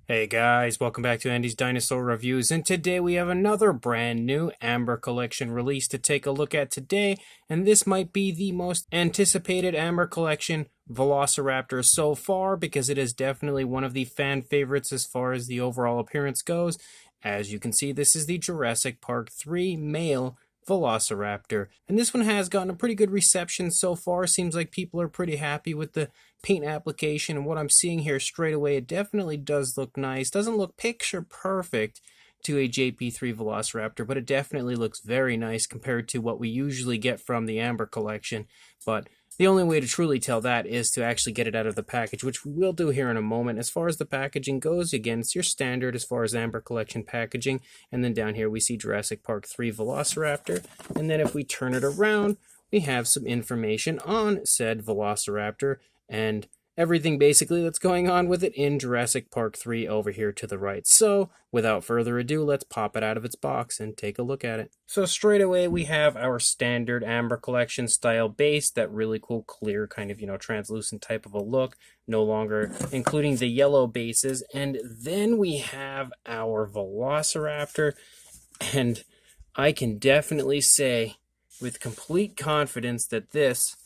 Hey guys, welcome back to Andy's Dinosaur Reviews, and today we have another brand new Amber Collection release to take a look at today, and this might be the most anticipated Amber Collection Velociraptor so far, because it is definitely one of the fan favorites as far as the overall appearance goes. As you can see, this is the Jurassic Park 3 Male Velociraptor, and this one has gotten a pretty good reception so far. Seems like people are pretty happy with the paint application, and what I'm seeing here straight away, it definitely does look nice. Doesn't look picture perfect to a JP3 Velociraptor, but it definitely looks very nice compared to what we usually get from the Amber collection. But the only way to truly tell that is to actually get it out of the package, which we will do here in a moment. As far as the packaging goes, again, it's your standard as far as Amber collection packaging. And then down here we see Jurassic Park 3 Velociraptor. And then if we turn it around, we have some information on said Velociraptor and everything basically that's going on with it in Jurassic Park 3 over here to the right. So, without further ado, let's pop it out of its box and take a look at it. So straight away, we have our standard Amber Collection style base, that really cool, clear, kind of, translucent type of a look, no longer including the yellow bases. And then we have our Velociraptor, and I can definitely say with complete confidence that this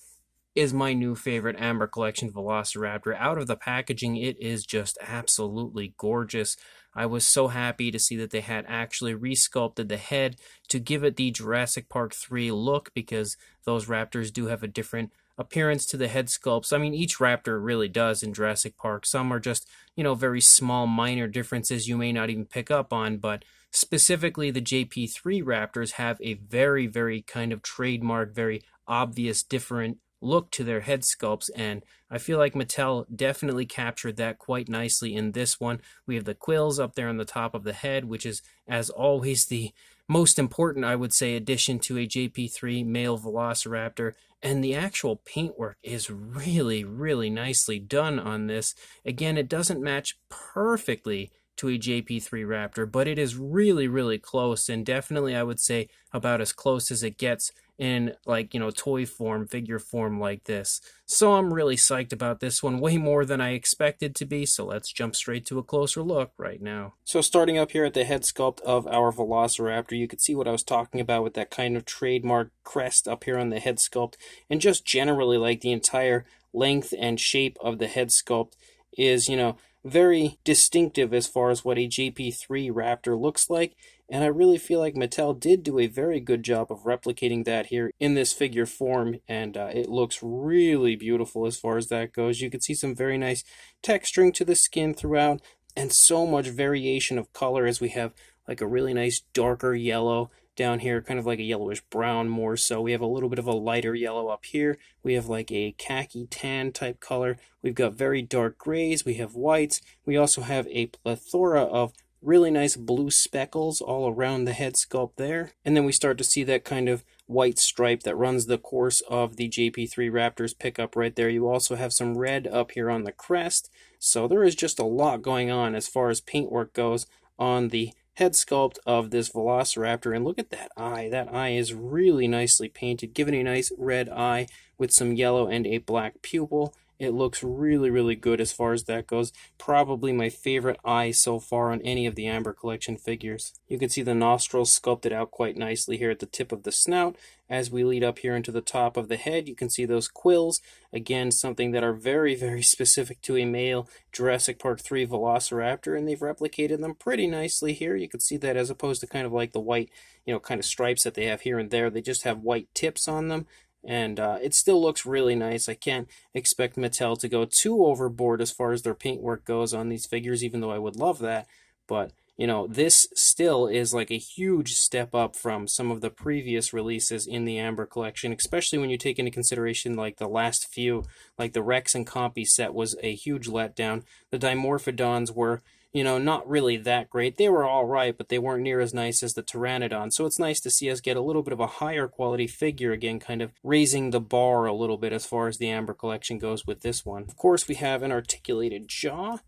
is my new favorite Amber Collection Velociraptor. Out of the packaging, it is just absolutely gorgeous. I was so happy to see that they had actually resculpted the head to give it the Jurassic Park 3 look, because those raptors do have a different appearance to the head sculpts. I mean, each raptor really does in Jurassic Park. Some are just, very small, minor differences you may not even pick up on, but specifically the JP3 raptors have a very, very kind of trademark, very obvious, different look to their head sculpts, and I feel like Mattel definitely captured that quite nicely in this one. We have the quills up there on the top of the head, which is, as always, the most important, I would say, addition to a JP3 Male Velociraptor, and the actual paintwork is really, really nicely done on this. Again, it doesn't match perfectly to a JP3 Raptor, but it is really, really close, and definitely I would say about as close as it gets in, like, toy form, figure form like this. So I'm really psyched about this one, way more than I expected to be, so let's jump straight to a closer look right now. So starting up here at the head sculpt of our Velociraptor, you can see what I was talking about with that kind of trademark crest up here on the head sculpt, and just generally, like, the entire length and shape of the head sculpt is, very distinctive as far as what a JP3 Raptor looks like, and I really feel like Mattel did do a very good job of replicating that here in this figure form, and it looks really beautiful as far as that goes. You can see some very nice texturing to the skin throughout, and so much variation of color, as we have like a really nice darker yellow down here, kind of like a yellowish brown more so. We have a little bit of a lighter yellow up here. We have like a khaki tan type color. We've got very dark grays. We have whites. We also have a plethora of really nice blue speckles all around the head sculpt there. And then we start to see that kind of white stripe that runs the course of the JP3 Raptor's pickup right there. You also have some red up here on the crest. So there is just a lot going on as far as paintwork goes on the head sculpt of this Velociraptor. And look at that eye. That eye is really nicely painted, given a nice red eye with some yellow and a black pupil. It looks really, really good as far as that goes. Probably my favorite eye so far on any of the Amber Collection figures. You can see the nostrils sculpted out quite nicely here at the tip of the snout. As we lead up here into the top of the head, you can see those quills. Again, something that are very, very specific to a male Jurassic Park 3 Velociraptor, and they've replicated them pretty nicely here. You can see that as opposed to kind of like the white, kind of stripes that they have here and there. They just have white tips on them. And it still looks really nice. I can't expect Mattel to go too overboard as far as their paintwork goes on these figures, even though I would love that. But, this still is like a huge step up from some of the previous releases in the Amber Collection, especially when you take into consideration like the last few, like the Rex and Compy set was a huge letdown. The Dimorphodons were, not really that great. They were all right, but they weren't near as nice as the Pteranodon. So it's nice to see us get a little bit of a higher quality figure again, kind of raising the bar a little bit as far as the Amber Collection goes with this one. Of course, we have an articulated jaw,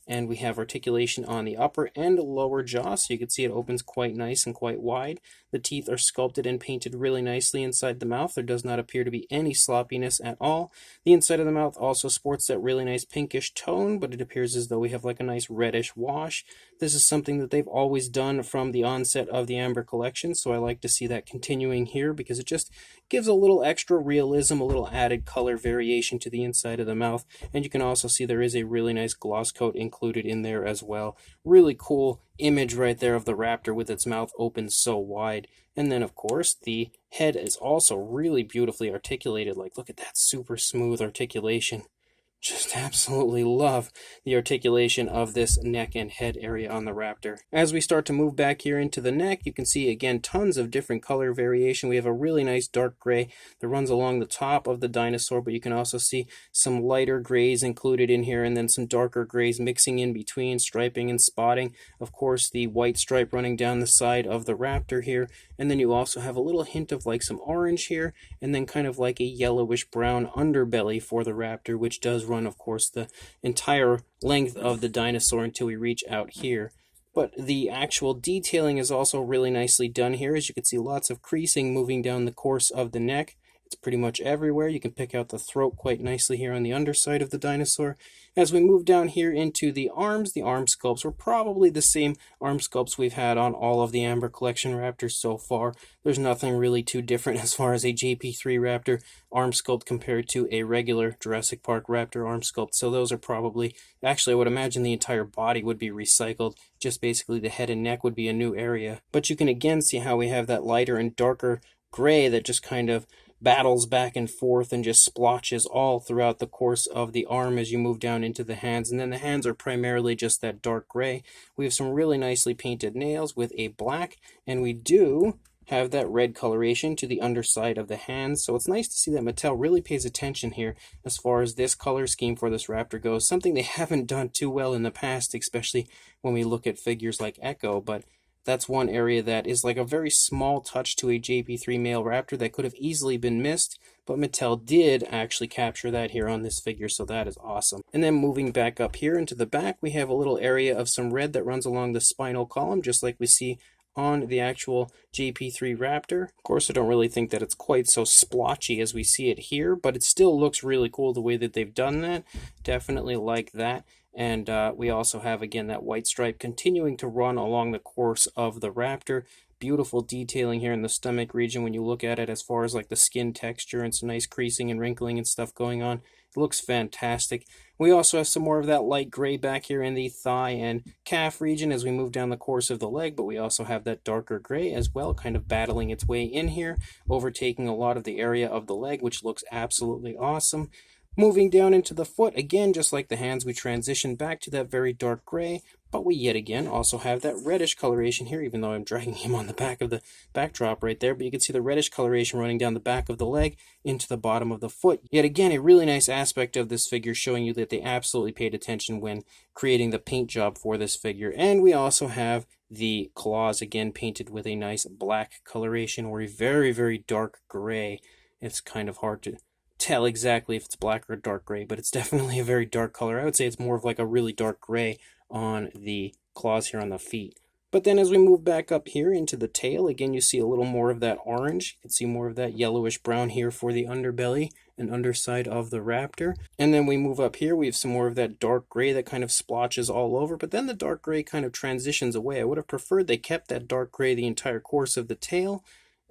and we have articulation on the upper and lower jaw, so you can see it opens quite nice and quite wide. The teeth are sculpted and painted really nicely inside the mouth. There does not appear to be any sloppiness at all. The inside of the mouth also sports that really nice pinkish tone, but it appears as though we have like a nice reddish wash. This is something that they've always done from the onset of the Amber collection, so I like to see that continuing here because it just gives a little extra realism, a little added color variation to the inside of the mouth. And you can also see there is a really nice gloss coat included in there as well. Really cool image right there of the raptor with its mouth open so wide. And then of course the head is also really beautifully articulated. Like, look at that super smooth articulation. Just absolutely love the articulation of this neck and head area on the raptor. As we start to move back here into the neck, you can see again tons of different color variation. We have a really nice dark gray that runs along the top of the dinosaur, but you can also see some lighter grays included in here and then some darker grays mixing in between, striping and spotting. Of course, the white stripe running down the side of the raptor here, and then you also have a little hint of like some orange here and then kind of like a yellowish brown underbelly for the raptor, which does run, of course, the entire length of the dinosaur until we reach out here. But the actual detailing is also really nicely done here. As you can see, lots of creasing moving down the course of the neck. It's pretty much everywhere. You can pick out the throat quite nicely here on the underside of the dinosaur. As we move down here into the arm sculpts were probably the same arm sculpts we've had on all of the Amber Collection Raptors so far. There's nothing really too different as far as a JP3 Raptor arm sculpt compared to a regular Jurassic Park Raptor arm sculpt. So those are probably, actually I would imagine the entire body would be recycled. Just basically the head and neck would be a new area. But you can again see how we have that lighter and darker gray that just kind of battles back and forth and just splotches all throughout the course of the arm as you move down into the hands. And then the hands are primarily just that dark gray. We have some really nicely painted nails with a black, and we do have that red coloration to the underside of the hands. So it's nice to see that Mattel really pays attention here as far as this color scheme for this raptor goes, something they haven't done too well in the past, especially when we look at figures like Echo. But that's one area that is like a very small touch to a JP3 male raptor that could have easily been missed, but Mattel did actually capture that here on this figure, so that is awesome. And then moving back up here into the back, we have a little area of some red that runs along the spinal column, just like we see on the actual JP3 Raptor. Of course, I don't really think that it's quite so splotchy as we see it here, but it still looks really cool the way that they've done that. Definitely like that. And we also have, again, that white stripe continuing to run along the course of the raptor. Beautiful detailing here in the stomach region when you look at it as far as like the skin texture and some nice creasing and wrinkling and stuff going on. It looks fantastic. We also have some more of that light gray back here in the thigh and calf region as we move down the course of the leg, but we also have that darker gray as well, kind of battling its way in here, overtaking a lot of the area of the leg, which looks absolutely awesome. Moving down into the foot, again, just like the hands, we transition back to that very dark gray, but we yet again also have that reddish coloration here, even though I'm dragging him on the back of the backdrop right there, but you can see the reddish coloration running down the back of the leg into the bottom of the foot. Yet again, a really nice aspect of this figure showing you that they absolutely paid attention when creating the paint job for this figure. And we also have the claws, again, painted with a nice black coloration or a very, very dark gray. It's kind of hard to tell exactly if it's black or dark gray, but it's definitely a very dark color. I would say it's more of like a really dark gray on the claws here on the feet. But then as we move back up here into the tail, again, you see a little more of that orange. You can see more of that yellowish brown here for the underbelly and underside of the raptor. And then we move up here, we have some more of that dark gray that kind of splotches all over, but then the dark gray kind of transitions away. I would have preferred they kept that dark gray the entire course of the tail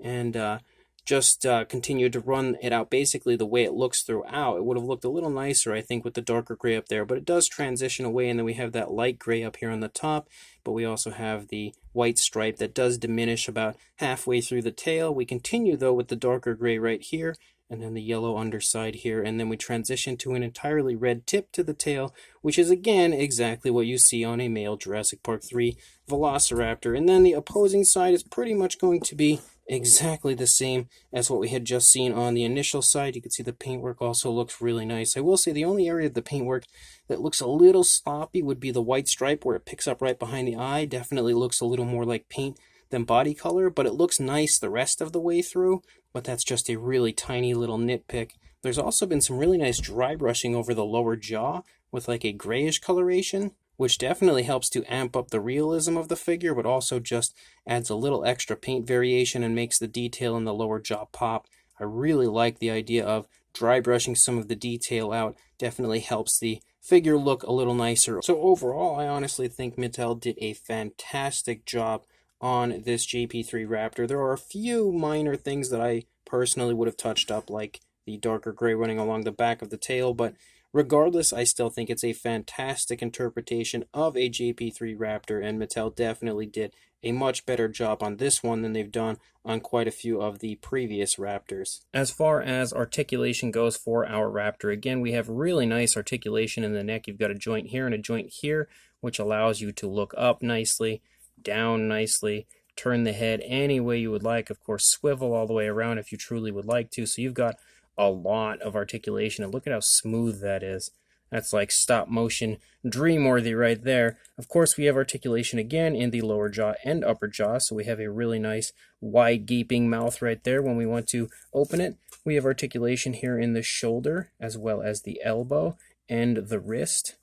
and just continued to run it out basically the way it looks throughout. It would have looked a little nicer, I think, with the darker gray up there, but it does transition away, and then we have that light gray up here on the top, but we also have the white stripe that does diminish about halfway through the tail. We continue, though, with the darker gray right here, and then the yellow underside here, and then we transition to an entirely red tip to the tail, which is, again, exactly what you see on a male Jurassic Park 3 Velociraptor. And then the opposing side is pretty much going to be exactly the same as what we had just seen on the initial side. You can see the paintwork also looks really nice. I will say the only area of the paintwork that looks a little sloppy would be the white stripe where it picks up right behind the eye. Definitely looks a little more like paint than body color, but it looks nice the rest of the way through, but that's just a really tiny little nitpick. There's also been some really nice dry brushing over the lower jaw with like a grayish coloration. which definitely helps to amp up the realism of the figure, but also just adds a little extra paint variation and makes the detail in the lower jaw pop. I really like the idea of dry brushing some of the detail out. Definitely helps the figure look a little nicer. So overall, I honestly think Mattel did a fantastic job on this JP3 Raptor. There are a few minor things that I personally would have touched up, like the darker gray running along the back of the tail, but regardless, I still think it's a fantastic interpretation of a JP3 Raptor, and Mattel definitely did a much better job on this one than they've done on quite a few of the previous Raptors. As far as articulation goes for our Raptor, again, we have really nice articulation in the neck. You've got a joint here and a joint here, which allows you to look up nicely, down nicely, turn the head any way you would like. Of course, swivel all the way around if you truly would like to. So you've got a lot of articulation, and look at how smooth that is. That's like stop motion dream-worthy right there. Of course, we have articulation again in the lower jaw and upper jaw, so we have a really nice wide gaping mouth right there when we want to open it. We have articulation here in the shoulder as well as the elbow and the wrist.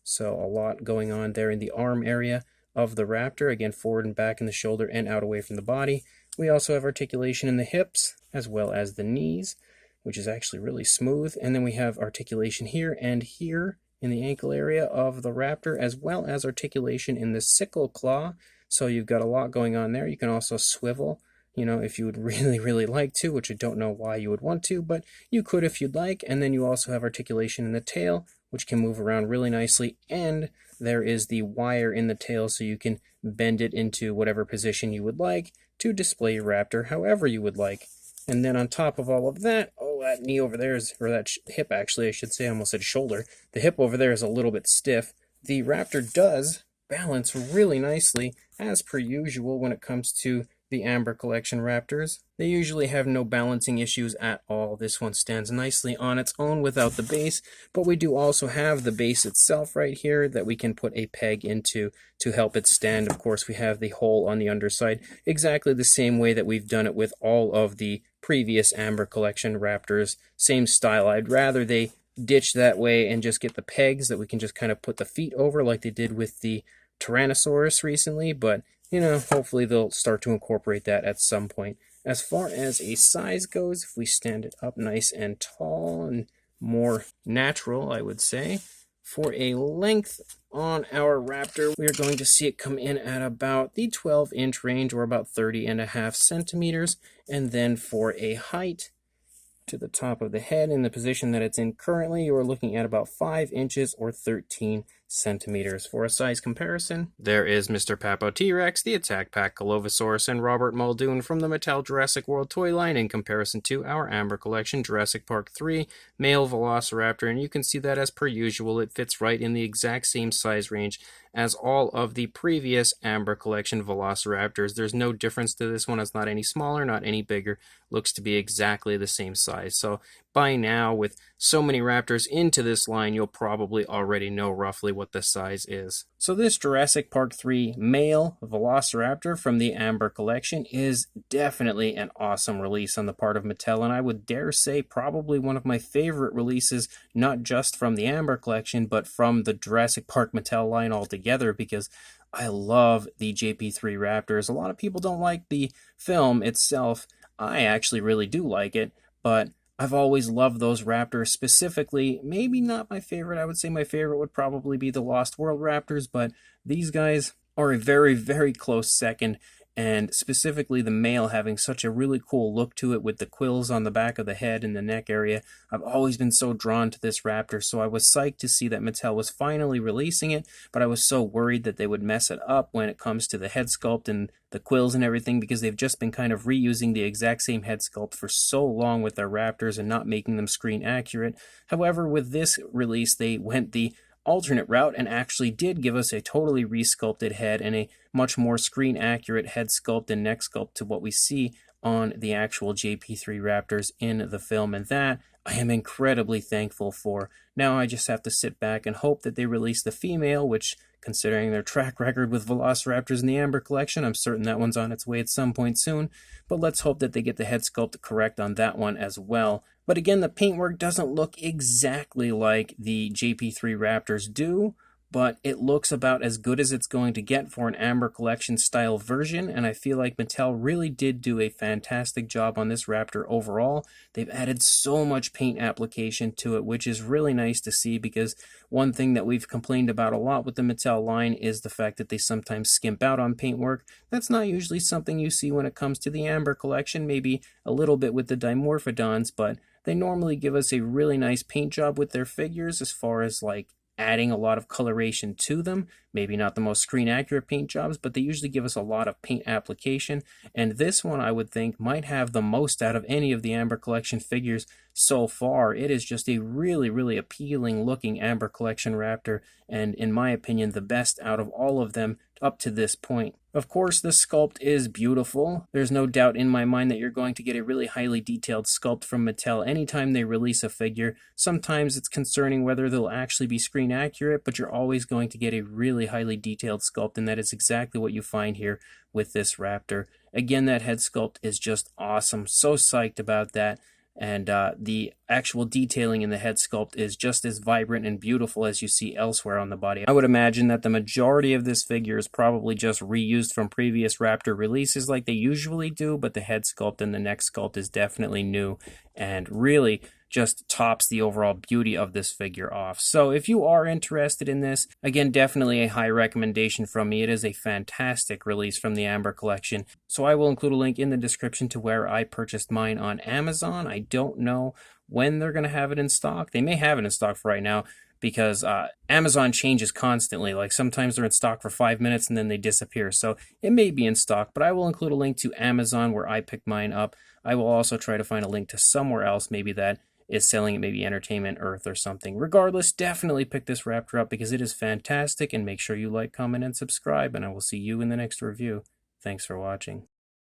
So a lot going on there in the arm area of the Raptor, again forward and back in the shoulder and out away from the body. We also have articulation in the hips as well as the knees, which is actually really smooth. And then we have articulation here and here in the ankle area of the Raptor, as well as articulation in the sickle claw. So you've got a lot going on there. You can also swivel, if you would really like to, which I don't know why you would want to, but you could if you'd like. And then you also have articulation in the tail, which can move around really nicely. And there is the wire in the tail, so you can bend it into whatever position you would like to display your Raptor however you would like. And then on top of all of that, that knee over there is, or that hip actually, I should say, I almost said shoulder. The hip over there is a little bit stiff. The Raptor does balance really nicely, as per usual when it comes to the Amber Collection Raptors. They usually have no balancing issues at all. This one stands nicely on its own without the base, but we do also have the base itself right here that we can put a peg into to help it stand. Of course, we have the hole on the underside, exactly the same way that we've done it with all of the previous Amber Collection Raptors. Same style. I'd rather they ditch that way and just get the pegs that we can just kind of put the feet over like they did with the Tyrannosaurus recently, but hopefully they'll start to incorporate that at some point. As far as a size goes, if we stand it up nice and tall and more natural, I would say, for a length on our Raptor, we are going to see it come in at about the 12-inch range, or about 30.5 centimeters. And then for a height to the top of the head in the position that it's in currently, you are looking at about 5 inches or 13 centimeters. For a size comparison, there is Mr. Papo T-Rex, the Attack Pack Colovosaurus, and Robert Muldoon from the Mattel Jurassic World toy line in comparison to our Amber Collection Jurassic Park 3 Male Velociraptor, and you can see that as per usual, it fits right in the exact same size range as all of the previous Amber Collection Velociraptors. There's no difference to this one. It's not any smaller, not any bigger. Looks to be exactly the same size. So by now, with so many Raptors into this line, you'll probably already know roughly what the size is. So this Jurassic Park 3 Male Velociraptor from the Amber Collection is definitely an awesome release on the part of Mattel, and I would dare say probably one of my favorite releases, not just from the Amber Collection, but from the Jurassic Park Mattel line altogether, because I love the JP3 Raptors. A lot of people don't like the film itself. I actually really do like it, but I've always loved those Raptors specifically. Maybe not my favorite. I would say my favorite would probably be the Lost World Raptors, but these guys are a very close second, and specifically the male having such a really cool look to it with the quills on the back of the head and the neck area. I've always been so drawn to this Raptor, so I was psyched to see that Mattel was finally releasing it, but I was so worried that they would mess it up when it comes to the head sculpt and the quills and everything, because they've just been kind of reusing the exact same head sculpt for so long with their Raptors and not making them screen accurate. However, with this release, they went the alternate route and actually did give us a totally resculpted head and a much more screen accurate head sculpt and neck sculpt to what we see on the actual JP3 Raptors in the film, and that I am incredibly thankful for. Now I just have to sit back and hope that they release the female, which, considering their track record with Velociraptors in the Amber Collection, I'm certain that one's on its way at some point soon, but let's hope that they get the head sculpt correct on that one as well. But again, the paintwork doesn't look exactly like the JP3 Raptors do, but it looks about as good as it's going to get for an Amber Collection style version, and I feel like Mattel really did do a fantastic job on this Raptor overall. They've added so much paint application to it, which is really nice to see, because one thing that we've complained about a lot with the Mattel line is the fact that they sometimes skimp out on paint work. That's not usually something you see when it comes to the Amber Collection, maybe a little bit with the Dimorphodons, but they normally give us a really nice paint job with their figures as far as like adding a lot of coloration to them. Maybe not the most screen accurate paint jobs, but they usually give us a lot of paint application. And this one, I would think, might have the most out of any of the Amber Collection figures so far. It is just a really, really appealing looking Amber Collection Raptor, and in my opinion, the best out of all of them up to this point. Of course, the sculpt is beautiful. There's no doubt in my mind that you're going to get a really highly detailed sculpt from Mattel anytime they release a figure. Sometimes it's concerning whether they'll actually be screen accurate, but you're always going to get a really highly detailed sculpt, and that is exactly what you find here with this Raptor. Again, that head sculpt is just awesome. So psyched about that. And the actual detailing in the head sculpt is just as vibrant and beautiful as you see elsewhere on the body. I would imagine that the majority of this figure is probably just reused from previous Raptor releases like they usually do, but the head sculpt and the neck sculpt is definitely new and really just tops the overall beauty of this figure off. So if you are interested in this, again, definitely a high recommendation from me. It is a fantastic release from the Amber Collection. So I will include a link in the description to where I purchased mine on Amazon. I don't know when they're going to have it in stock. They may have it in stock for right now, because Amazon changes constantly. Like sometimes they're in stock for 5 minutes and then they disappear. So it may be in stock, but I will include a link to Amazon where I picked mine up. I will also try to find a link to somewhere else, maybe that is selling it, maybe Entertainment Earth or something. Regardless, definitely pick this Raptor up because it is fantastic, and make sure you like, comment, and subscribe, and I will see you in the next review. Thanks for watching.